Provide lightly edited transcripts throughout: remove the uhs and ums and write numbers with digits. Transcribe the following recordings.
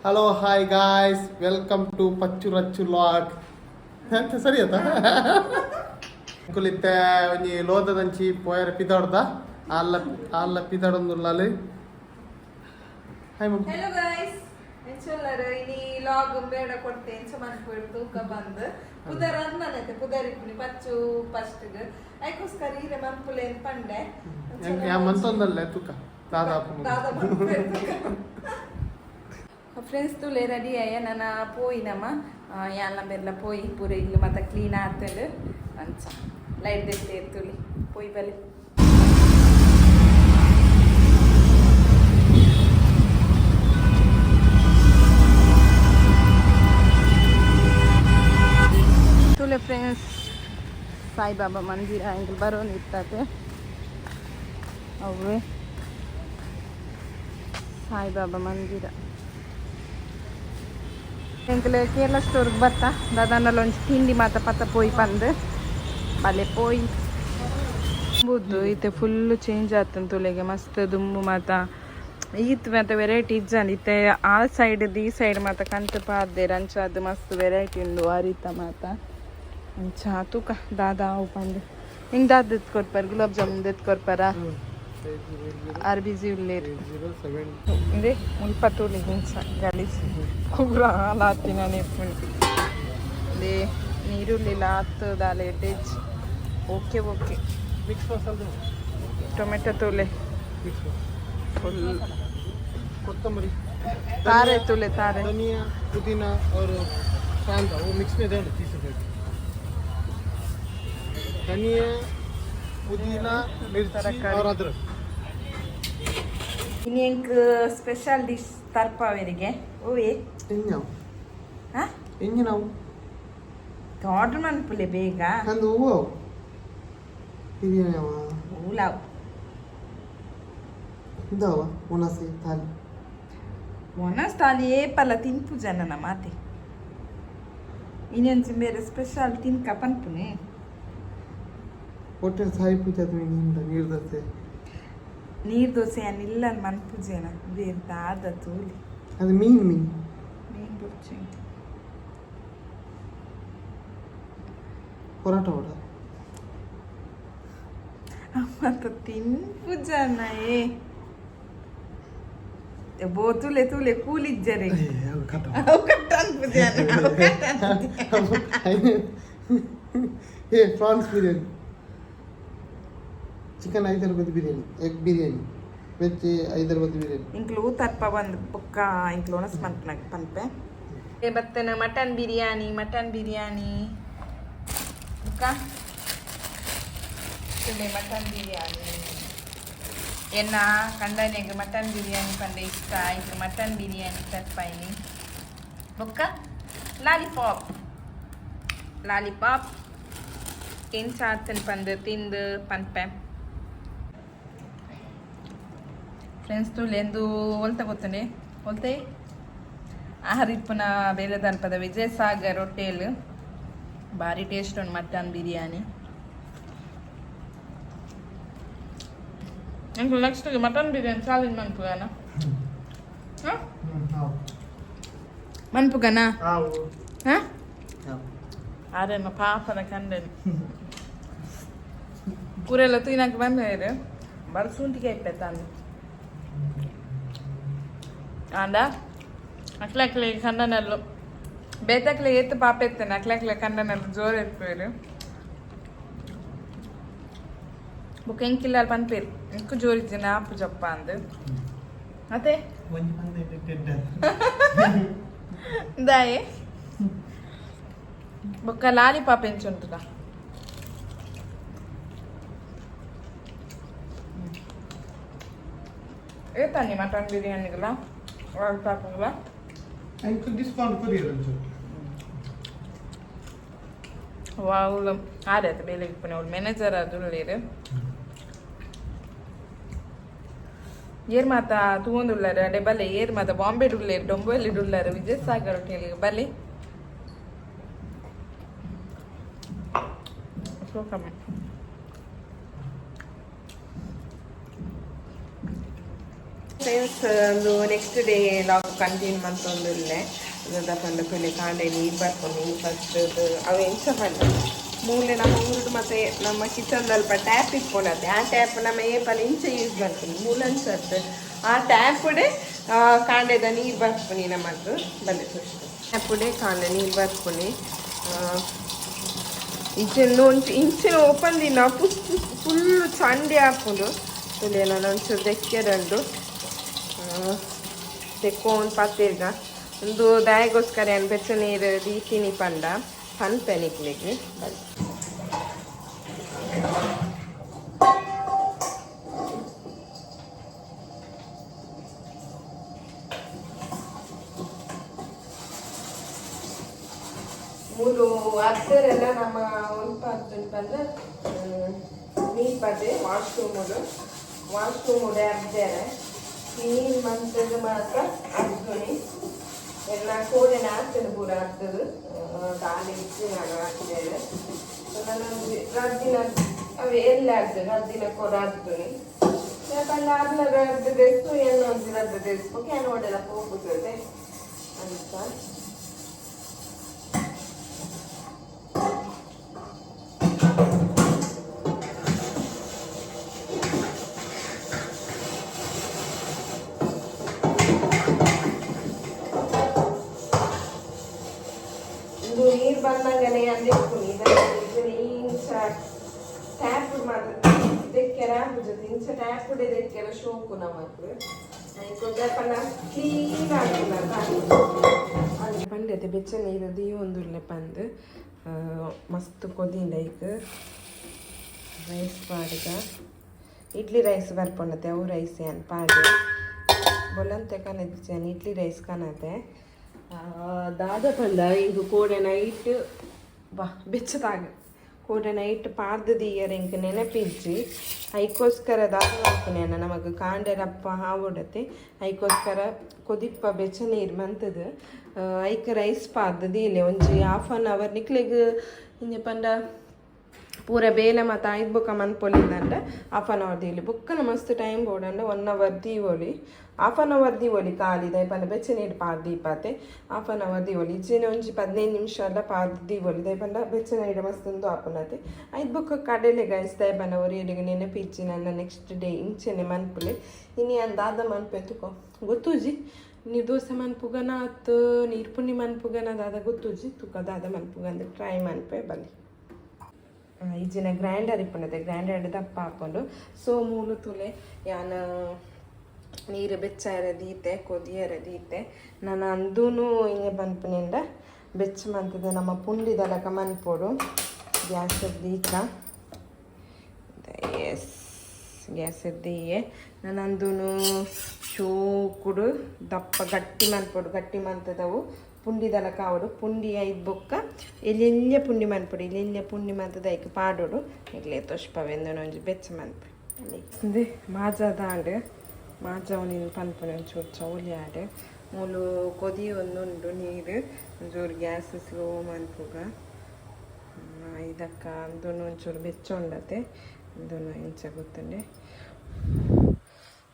hello hi guys welcome to Pachchu Rachchu log ಸರಿ ಆಯ್ತಾ ಕುಲಿತ್ತೆ ಒಂಜಿ ಲೋದದಂಚಿ ಪೋಯರ್ ಪಿದಾಡ್ದ ಅಲ್ಲ ಪಿದಾಡೊಂದುಲ್ಲಾಲಿ ಹಾಯ್ ಮಮ್ಮಿ ಹೆಲೋ ಗೈಸ್ ಎಂಚೊಲ್ಲರು ಇನಿ ಲಾಗ್ ಬೇಡ ಕೊಡ್ತೆ ಎಂಚ ಮನ್ಪುಡು ತೂಕ ಬಂದು ಪುದರ್ ಅನ್ನನೈತೆ ಪುದರ್ ಇಪ್ಪುನಿ ಪಚ್ಚು ಫಸ್ಟ್ಗ್ ಐಕೋಸ್ಕರ ಈರೆ ಮನ್ಪುಲೆ ಅಂತ ಪಂಡೆ ಮಂತೊಂದಲ್ಲೇ ತೂಕ ದಾದಾಪು ಫ್ರೆಂಡ್ಸ್ ತುಲೆ ರೆಡಿ ಆಯ ನನ್ನ ಪೋಯಿನಮ್ಮ ಯಾನ್ಲ ಬೆಲ್ಲ ಪೋಯಿ ಪೂರ ಇಲ್ಲು ಮತ್ತೆ ಕ್ಲೀನ್ ಆತಂಡು ಅಂಚ ಲೈಟ್ ದೆತ್ತೆ ತುಳಿ ಪೋಯಿ ಬಲೆ ತುಲೆ ಫ್ರೆಂಡ್ಸ್ ಸಾಯಿಬಾಬಾ ಮಂದಿರ ಹಿಂಗೆ ಬರೋನು ಇರ್ತದೆ ಅವೇ ಸಾಯಿಬಾಬಾ ಮಂದಿರ ಎಂಕಲೆ ಕೇರಳ ಸ್ಟೋರ್ಗೆ ಬರ್ತಾ ದಾದಾನಲ್ಲಿ ಒಂಚು ತಿಂಡಿ ಮಾತ ಪತ್ತ ಪೋಯಿ ಬಂದು ಬಲೆ ಪೋಯಿ ಬುದ್ದು ಈತೆ ಫುಲ್ಲು ಚೇಂಜ್ ಆತಂತ ತುಲೆಗೆ ಮಸ್ತ್ ದುಂಬು ಮಾತ ಈತ್ ಮತ್ತೆ ವೆರೈಟಿ ಇಜ್ಜಂದು ಈತೆ ಆ ಸೈಡ್ ಈ ಸೈಡ್ ಮಾತ ಕಂತು ಪಾದ್ದೆ ರಂಚ ಅದು ಮಸ್ತ್ ವೆರೈಟಿ ಉಂಡು ಅರಿತ ಮಾತ ಅಂಚ ತೂಕ ದಾದಾ ಅವು ಬಂದು ಹಿಂಗೆ ದಾದ ಎತ್ಕೊಡ್ಪಾರ ಗುಲಾಬ್ ಜಾಮೂನ್ ಎತ್ಕೊಡ್ಪಾರ ಆರ್ಬಿಜಿ ಉಳ್ಳೇರು ಇದೆ ಮುಲ್ಪತ್ತೂಲಿ ಹಿಂಸ ಗಲೀಜು ಕುಗ್ರ ಹಾಲಾತಿನ ನೆಪ್ಪುಂಡು ಅದೇ ನೀರುಳ್ಳಿ ಲಾತ್ ದಾಲೆ ಡೆಜ್ okay okay mix masala tomato ತೋಲೆ फुल कोतंबरी तारे तुले तारे धनिया पुदीना और कांदा वो मिक्स में देना 30 रुपए धनिया पुदीना मिर्ची और अदरक ಇನ್ನೇಂಕ್ ಸ್ಪೆಷಲ್ ಡಿಶ್ ತರ್ಪಾವರಿಗೆ ಓಯೇ ಎಂಜಾವ್ ಹಾ ಎಂಜಿ ನಾವು ಆರ್ಡರ್ ಮಾಡ್ಪುಲೆ ಬೇಗ ಅಂದು ಹೂವು ಬಿರಿಯಾನಿ ಅವ ಊಲಾವ್ ಇದಾವ ಒಣಸಿ ತಾಲಿ ಒನಸ್ ತಾಲಿ ಏಪಲ್ಲ ತಿನ್ಪು ಜನನ ಮಾತೆ ಇನ್ನೊಂದು ಬೇರೆ ಸ್ಪೆಷಲ್ ತಿನ್ಕ ಪನ್ಪುನೆ ಹೋಟೆಲ್ ಸಾಯಿ ಪೂಜೆ ನಿಂದ ನೀರು ದೋಸೆ ನೀರು ದೋಸೆ ಏನಿಲ್ಲ ಮನ್ಪುಜೆನ ಬೇರೆ ಆದ ತೂಲಿ ಅದು ಮೀನು ಮೀನು ಬುರ್ಚಿ ಪರೋಟ ವಡ ಮತ್ತು ತಿನ್ಪು ಜನ ಏ ಬೋ ತುಲೆ ತುಲೆ ಕೂಲಿಜ್ಜರೆ ಏ prawns biryani chicken Hyderabad biryani egg biryani veg Hyderabad biryani ಇಂಕ್ಲು ತರ್ಪ ಬಂದು ಪಕ್ಕ ಇಂಕ್ಲು ಒಣಸ್ ಪನ್ಪನಾಗ ಪನ್ಪೆ ಬತ್ತನ ಮಟನ್ ಬಿರಿಯಾನಿ ಬುಕ್ಕ ಮಟನ್ ಬಿರಿಯಾನಿ ಎನ್ನ ಕಂಡನೆಗೆ ಮಟನ್ ಬಿರಿಯಾನಿ ಪಂಡೆ ಇಷ್ಟ ಆಯ್ತು ಮಟನ್ ಬಿರಿಯಾನಿ ತರ್ಪಾಯಿನಿ ಬುಕ್ಕ ಲಾಲಿಪಾಪ್ ಏನು ಸಾತನ್ ಪಂದು ತಿಂದು ಪನ್ಪೆ ಫ್ರೆಂಡ್ಸ್ ತುಲೆಂದು ಹೊಲ್ತ ಗೊತ್ತನೆ ಹೊಲ್ತೆ ಆಹಾರ ಇಪ್ಪನ ಬೇರೆ ದನ್ಪದ ವಿಜಯ್ ಸಾಗರ್ ಹೋಟೆಲ್ ಭಾರಿ ಟೇಸ್ಟ್ ಉಂಟು ಮಟನ್ ಬಿರಿಯಾನಿ ನಂಗೆ ನೆಕ್ಸ್ಟ್ ಮಟನ್ ಬಿರಿಯಾನಿ ಚಾಲೆಂಜ್ ಮನ್ಪುಗನ ಮನ್ಪುಗನ ಹಾಂ ಆರೇನ ಪಾಪದ ಕಂಡೇನು ಕೂರೆಲ್ಲ ತಿನ್ನಕ್ಕೆ ಬಂದ್ರೆ ಬರ್ಸುಂಟಿಗೆ ಇಪ್ಪೆ ತಂದು ಆಂಡ ಅಕ್ಲೆ ಕಂಡನೆಲ್ಲು ಬೇತಕ್ಲೆ ಎತ್ತು ಪಾಪ ಎತ್ತೇನೆ ಅಕ್ಲೆ ಕಂಡನೆಲ್ಲು ಜೋರು ಎತ್ಪೇರು ಬುಕ್ ಎಂಕಿಲ್ಲ ಪನ್ಪೇರು ಎಂಕು ಜೋರಿದ್ದೇನೆ ಆಪು ಜಪ್ಪ ಅಂದು ಮತ್ತೆ ದಾಯೆ ಬೊಕ್ಕ ಲಾಲಿಪಾಪ್ ಎಂಚುಂಟುದ ಏತಾನಿ ಮಟನ್ ಬಿರಿಯಾನಿಗಲ್ಲ ಲಾಲಿಪಾಪ್ಗಲ್ಲ ಅಂಕಲ್ ಡಿಸ್ಕೌಂಟ್ ಕೊರಿಯರ್ వాళ్ళు ఆడైతే బేలేకపోయిన వాళ్ళు మేనేజర్ ಅದು లేరు ಏರ್ ಮಾತ ತಗೊಂಡುಳ್ಳಾರ ಅಡೆ ಬಲ್ಲೆ ಏರ್ ಮಾತ ಬಾಂಬೆ ಡುಳ್ಳೇರು ಡೊಂಬಲ್ಲಿ ಡುಳ್ಳಾರ ವಿಜಯ್ ಸಾಗರ್ ಹೋಟೆಲ್ಗೆ ಬಲ್ಲಿ ಫ್ರೆಂಡ್ಸ್ ಒಂದು ನೆಕ್ಸ್ಟ್ ಡೇ ಲಾಗ್ ಕಂಟಿನ್ಯೂ ಮಂತೊಂದುಲ್ಲೆ ಪಂಡ ತುಲೆ ಕಾಂಡೆ ನೀರು ಬರ್ಕೊಂಡು ಫಸ್ಟ್ ಅವು ಎಂಚ ಪಂಡ ಮೂಲೆ ನಮ್ಮ ಊರು ಮತ್ತೆ ನಮ್ಮ ಕಿಚನ್ ಅಲ್ಪ ಟ್ಯಾಪ್ ಇಟ್ಕೊಂಡತ್ತೆ ಆ ಟ್ಯಾಪ್ ನಮ್ಮ ಏಪಲ್ ಇಂಚ ಯೂಸ್ ಮಾಡ್ತೀನಿ ಮೂಲನ್ಸತ್ತು ಆ ಟ್ಯಾಪುಡೆ ಕಾಂಡೆದ ನೀರು ಬರ್ಸ್ಕೊನಿ ನಮ್ಮದು ಬಲ್ಲೆ ಫಸ್ಟ್ ಟ್ಯಾಪುಡೆ ಕಾಂಡೆ ನೀರು ಬರ್ಸ್ಕೊನಿ ಇಂಚಿನ ಇಂಚಿನ ಓಪನ್ ದಿನ ಫುಲ್ಲು ಚಂಡಿ ಹಾಕೊಂಡು ತುಲೆ ನಾನು ಒಂಚೂರು ದೆಕ್ಕೆರಂಡು ತೆಕ್ಕೊಂಡು ಪತ್ತಿರ್ಗ ಒಂದು ದಾಯಿಗೋಸ್ಕರ ಏನು ಬೆಚ್ಚ ನೀರು ದೀತಿನಿ ಪಂಡ ಪನ್ಪೆನಿಕ್ಲಿಗೆ ಬನ್ನಿ ಮೂರು ಅರ್ಧರೆಲ್ಲ ನಮ್ಮ ಒಂದು ಬಂದು ನೀರು ಬಡ್ಡೆ ವಾಶ್ರೂಮ್ ಅರ್ಧರೆ ನೀರು ಮಂತದ್ದು ಮಾತ್ರ ಅರ್ಧನಿ ಎಲ್ಲ ಕೋಡೆನ ಹಾಕ್ತೇನೆ ಪೂರ ಆಗ್ತದೆ ದಾಳಿ ಇಟ್ಟು ನಾನು ಹಾಕಿದ್ದೇನೆ ನಾನೊಂದು ರದ್ದಿನ ಅವೆ ಎಲ್ಲ ಆಗ್ತದೆ ರದ್ದಿನ ಕೊಡ ಹಾಕ್ತೀನಿ ಯಾಕಂದ್ರೆ ಅರ್ಧ ರದ್ದು ಬೇಕು ಏನೊಂದು ರದ್ದು ಬೇಕು ಕ್ಯಾನ್ ಹೊಡೆಲ್ಲ ಹೋಗುತ್ತದೆ ಅಂತ ನೀರು ಬಂದಂಗನೆ ಅಲ್ಲಿ ಇಂಚ ಟ್ಯಾಪ್ ಮಾತ್ರ ದೆಕ್ಕೆರ ಜೊತೆ ಇಂಚ ಟ್ಯಾಪ್ ದೆಕ್ಕೆರ ಶೋಕು ನಮಕ್ ಕೊಡ್ದಪ್ಪನ ಕ್ಲೀನ್ ಆಗ್ತದೆ ಪಂಡ್ಯತೆ ಬೆಚ್ಚ ನೀರು ದಿ ಒಂದುಲ್ಲೆ ಪಂದು ಮಸ್ತ್ ಕೊದಿಂದ ಈಗ ರೈಸ್ ಪಾಡ್ಗ ಇಡ್ಲಿ ರೈಸ್ ಬರ್ಪೊಂಡತೆ ಅವು ರೈಸ್ ಏನು ಪಾಡು ಬೊಲ್ಲಂತೆ ಕನದಿಚ್ಚೇನು ಇಡ್ಲಿ ರೈಸ್ ಕನತೆ ದಾದ ಪಂಡ ಈಗ ಕೋಡೆ ನೈಟ್ ಬಾ ಬೆಚ್ಚದಾಗ ಕೋಡೆ ನೈಟ್ ಪಾರ್ದು ದಿಯರ್ ಇಂಕ ನೆನಪಿಜ್ಜಿ ಐಕೋಸ್ಕರ ದಾದ ಮಾಡ್ಕೊನೇನ ನಮಗೆ ಕಾಂಡೆರಪ್ಪ ಹಾವುಡತೆ ಐಕೋಸ್ಕರ ಕೊದಿಪ್ಪ ಬೆಚ್ಚ ನೀರು ಮಂತದ ಐಕ ರೈಸ್ ಪಾರ್ದು ದೀಲೆ ಒಂಜಿ 1/2 hour ನಿಕ್ಲಿಗೆ ಹಿಂಗೆ ಪಂಡ ಪೂರ ಬೇಲೆ ಮತ್ತು 5 ಬೊಕ್ಕ ಮನ್ಪೊಲಿಂದಂಡ 1/2 hour ದೀಲಿ ಬುಕ್ಕನ ಮಸ್ತ್ ಟೈಮ್ ಬೋಡಂಡ 1 hour ದೀವೊಲಿ 1/2 hour ದೀವೊಲಿ ಕಾಲಿದ ಪಂಡ ಬೆಚ್ಚ ನೀರು ಪಾರ್ದು ದೀಪಾತೆ 1/2 hour ದೀವೊಲಿ ಇಜ್ಜಿನ ಒಂಜಿ 15 ನಿಮಿಷ ಎಲ್ಲ ಪಾರ್ದು ದೀವೊಲಿ ದಯಪಂಡ ಬೆಚ್ಚ ನೀರು ಮಸ್ತಂದು ಆಪನತೆ 5 ಬೊಕ್ಕ ಕಡೆಲೆ ಗೈಸ್ ದಯಪಂಡ ಒರಿಯಡಿಗೆ ನೆನಪಿಚ್ಚಿ ನನ್ನ ನೆಕ್ಸ್ಟ್ ಡೇ ಇಂಚೆನೆ ಮನ್ಪುಲೆ ಇನಿ ಅಂದಾದ ಮನ್ಪೆ ತುಕೋ ಗೊತ್ತೂಜಿ ನೀರು ದೋಸೆ ಮನ್ಪುಗನ ಅತ್ತು ನೀರು ಪುಣ್ಣಿ ಮನ್ಪುಗನ ದಾದ ಗೊತ್ತೂಜಿ ತುಕ ದಾದ ಮನ್ಪುಗಂದು ಟ್ರೈ ಮನ್ಪೆ ಬಲ್ಲಿ ಈಜಿನ ಗ್ರೈಂಡರ್ ಇಪ್ಪುಂಡತೆ ಗ್ರೈಂಡರ್ ದಪ್ಪ ಹಾಕೊಂಡು ಸೊ ಮೂಲು ತುಲೆ ಯಾನು ನೀರು ಬೆಚ್ಚಾರ ದೀತೆ ಕೊದಿಯರ ದೀತೆ ನಾನು ಅಂದೂ ಹಿಂಗೆ ಮನ್ಪುನಿಂದ ಬೆಚ್ಚ ಮಂತದ ನಮ್ಮ ಪುಂಡಿದಲಕ ಮನ್ಪೋಡು ಗ್ಯಾಸ್ ದೀಕ ಎಸ್ ಗ್ಯಾಸ್ ಎದ್ದೀಯೆ ನಾನು ಅಂದೂ ಚೂಕುಡು ದಪ್ಪ ಗಟ್ಟಿ ಮನ್ಪೋಡು ಗಟ್ಟಿ ಮಂತದವು ಪುಂಡಿದಲ ಕಾವಡು ಪುಂಡಿ 5 ಬೊಕ್ಕ ಎಲ್ಲೆಲ್ಲ ಪುಂಡಿ ಮನ್ಪೊಡು ಎಲ್ಲೆಲ್ಲ ಪುಂಡಿ ಮಂತದ ಐಕ್ ಪಾಡೋಡು ಇಲ್ಲೇ ತೊಷ್ಪವೆಂದು ಒಂಜಿ ಬೆಚ್ಚ ಮನ್ಪೆ ಅಲ್ಲಿ ಮಾಜಾದ ಆಡು ಮಾಜಾವು ನೀನು ಪನ್ಪುನೆ ಒಂಚೂರು ಚೌಲಿ ಆಡು ಮೂಲು ಕೊದಿ ಒಂದುಂಡು ನೀರು ಒಂಚೂರು ಗ್ಯಾಸ್ ಸ್ಲೋ ಮನ್ಪುಗ ಇದಕ್ಕ ಅಂದೂ ಒಂಚೂರು ಬೆಚ್ಚೊಂಡತೆ ಅಂದೂ ಇಂಚ ಗೊತ್ತಂಡೆ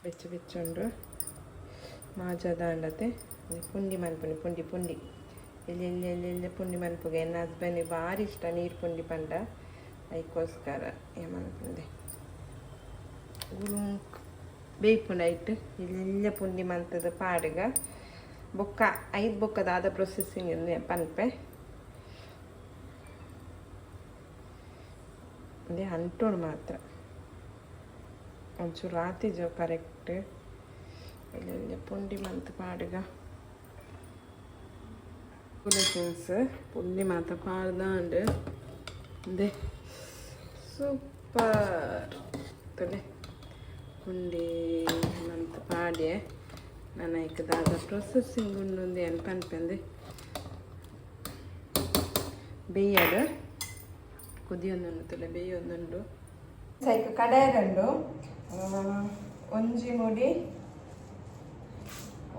ಬೆಚ್ಚುಂಡು ಮಾಜಾದ ಅಂಡತೆ ಪುಂಡಿ ಮನ್ಪುಂಡಿ ಪುಂಡಿ ಎಲ್ಲೆಲ್ಲ ಪುಂಡಿ ಮನ್ಪುಗೆ ನನ್ನ ಹಸ್ಬೆಂಡಿಗೆ ಭಾರಿ ಇಷ್ಟ ನೀರು ಪುಂಡಿ ಪಂಡ ಅದಕ್ಕೋಸ್ಕರ ಏನು ಮನ್ಪುಂಡೆ ಗುರುಂಕ್ ಬೇಯ್ಪುಂಡ ಇಟ್ಟು ಎಲ್ಲೆಲ್ಲ ಪುಂಡಿ ಮಂತದ ಪಾಡ್ಗ ಬೊಕ್ಕ 5 ಬೊಕ್ಕದಾದ ಪ್ರೊಸೆಸಿಂಗ್ ಪನ್ಪೆ ಅದೇ ಅಂಟೋಡು ಮಾತ್ರ ಒಂಚೂರು ರಾತಿ ಜೋ ಕರೆಕ್ಟ್ ಎಲ್ಲೆಲ್ಲ ಪುಂಡಿ ಮಂತ ಪಾಡ್ಗ ಪುಂಡಿ ಮಾತ ಪಾಡ್ದಾಂಡು ಅದೇ ಸೂಪರ್ ತಲೆ ಪುಂಡಿ ಮಂತ ಪಾಡ್ಯೆ ನನ್ನ ಐಕದಾದ ಪ್ರೊಸೆಸಿಂಗ್ ಉಂಡು ಏನು ಪನ್ಪಂದೆ ಬೇಯಡು ಕುದಿಯೊಂದುಂಡು ತಲೆ ಬೇಯೊಂದುಂಡು ಸೈಕ ಕಡಾಯದಂಡು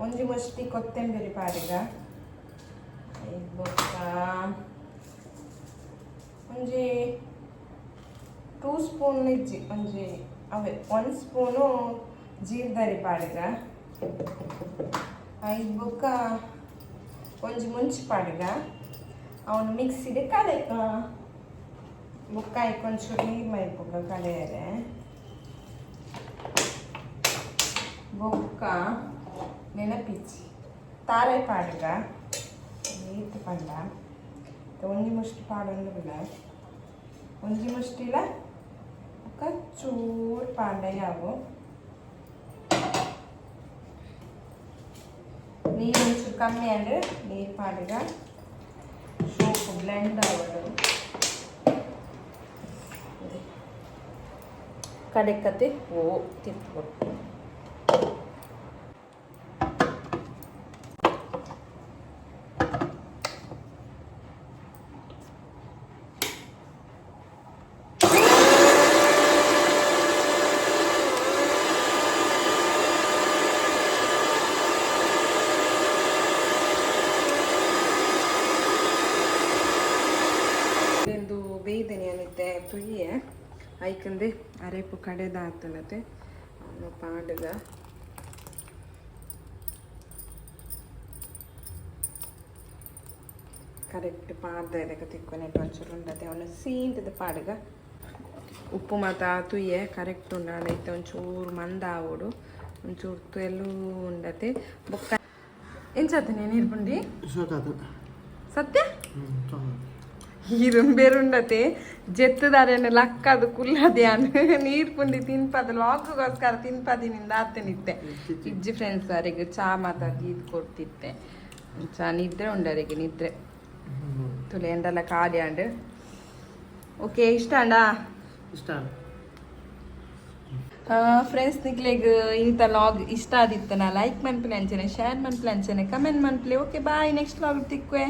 ಒಂಜಿ ಮುಷ್ಟಿ ಕೊತ್ತಂಬರಿ ಪಾಡಿಗ ಬೊಕ್ಕ ಒಂಜಿ 2 ಸ್ಪೂನ್ ಇಜ್ಜಿ ಒಂಜಿ ಅವೇ 1 ಸ್ಪೂನು ಜೀರ್ದರಿ ಪಾಡಿಗ ಐದು ಬೊಕ್ಕ ಒಂಜಿ ಮುಂಚಿ ಪಾಡ್ಗ ಅವನು ಮಿಕ್ಸಿಗೆ ಕಡೆಕ ಬೊಕ್ಕ ಒಂಚೂರು ನೀರು ಮೈಪೊಕ್ಕ ಕಡೆಯರೆ ಬೊಕ್ಕ ನೆನಪಿಚ್ಚಿ ತಾರೈ ಪಾಡ್ಗ ನೀರು ಪಂಡ ಒಂಜಿ ಮುಷ್ಟಿ ಪಾಡೊಂದು ಬಿಡ ಒಂಜಿ ಮುಷ್ಟಿಲ ಬೊಕ್ಕ ಚೂರು ಪಾಂಡ ಯಾವು ನೀರು ಒಂಚೂರು ಕಮ್ಮಿ ಅಂದ್ರೆ ನೀರು ಪಾಡ್ಗ ಸೋಪು ಬ್ಲೆಂಡ್ ಆಗೋದು ಕಡೆಕತೆ ಓ ತಿರ್ಕೊಟ್ಟು ಬೇಯ್ದೇನೆ ಅನಿತ್ತೆ ತುಯ್ಯೆ ಐಕಂದೆ ಅರೆಪು ಕಡೆದ ಆತನತೆ ಪಾಡ್ಗ ಕರೆಕ್ಟ್ ಪಾಡ್ದ ಇದಕ್ಕೆ ತಿಕ್ಕೊನೆಟ್ಟು ಒಂಚೂರು ಉಂಡತೆ ಅವನು ಸೀಂಟದ ಪಾಡ್ಗ ಉಪ್ಪು ಮಾತ ತುಯ್ಯೆ ಕರೆಕ್ಟ್ ಉಂಡೈತೆ ಒಂಚೂರು ಮಂದ ಆವೋಡು ಒಂಚೂರು ತೆಲು ಉಂಡತೆ ಬೊಕ್ಕ ಎಂಚಾತನೆ ನೀರು ಪುಂಡಿ ಸತ್ಯ ಬೇರುಂಡತೆ ಜೆತ್ತದಾರೇನು ಲಕ್ಕದು ಕುಲ್ಲದೆ ಅನ್ ನೀರು ಪುಂಡಿ ತಿನ್ಪದ ಲಾಕ್ಗೋಸ್ಕರ ತಿನ್ಪದಿನಿಂದ ಆತನಿತ್ತೆ ಇಜ್ಜಿ ಫ್ರೆಂಡ್ಸ್ ಅವರಿಗೆ ಚಾ ಮಾತಾಡಿ ಇದು ಕೊಡ್ತಿತ್ತೆ ಚಾ ನಿದ್ರೆ ಉಂಡರಿಗೆ ನಿದ್ರೆ ತುಲೆ ಎಂದೆಲ್ಲ ಖಾಲಿ ಅಂಡ್ ಓಕೆ ಇಷ್ಟ ಅಂಡ ಇಷ್ಟ ಫ್ರೆಂಡ್ಸ್ ನಿಕ್ಲೆಗ್ ಇಂಥ ಲಾಗ್ ಇಷ್ಟ ಆದಿತ್ತನ ಲೈಕ್ ಮನ್ಪಲೆ ಅಂಚನೆ ಶೇರ್ ಮನ್ಪಲೆ ಅಂಚನೆ ಕಮೆಂಟ್ ಮನ್ಪಲೆ ಓಕೆ ಬಾಯ್ ನೆಕ್ಸ್ಟ್ ಲಾಗ್ ತಿಕ್ವೆ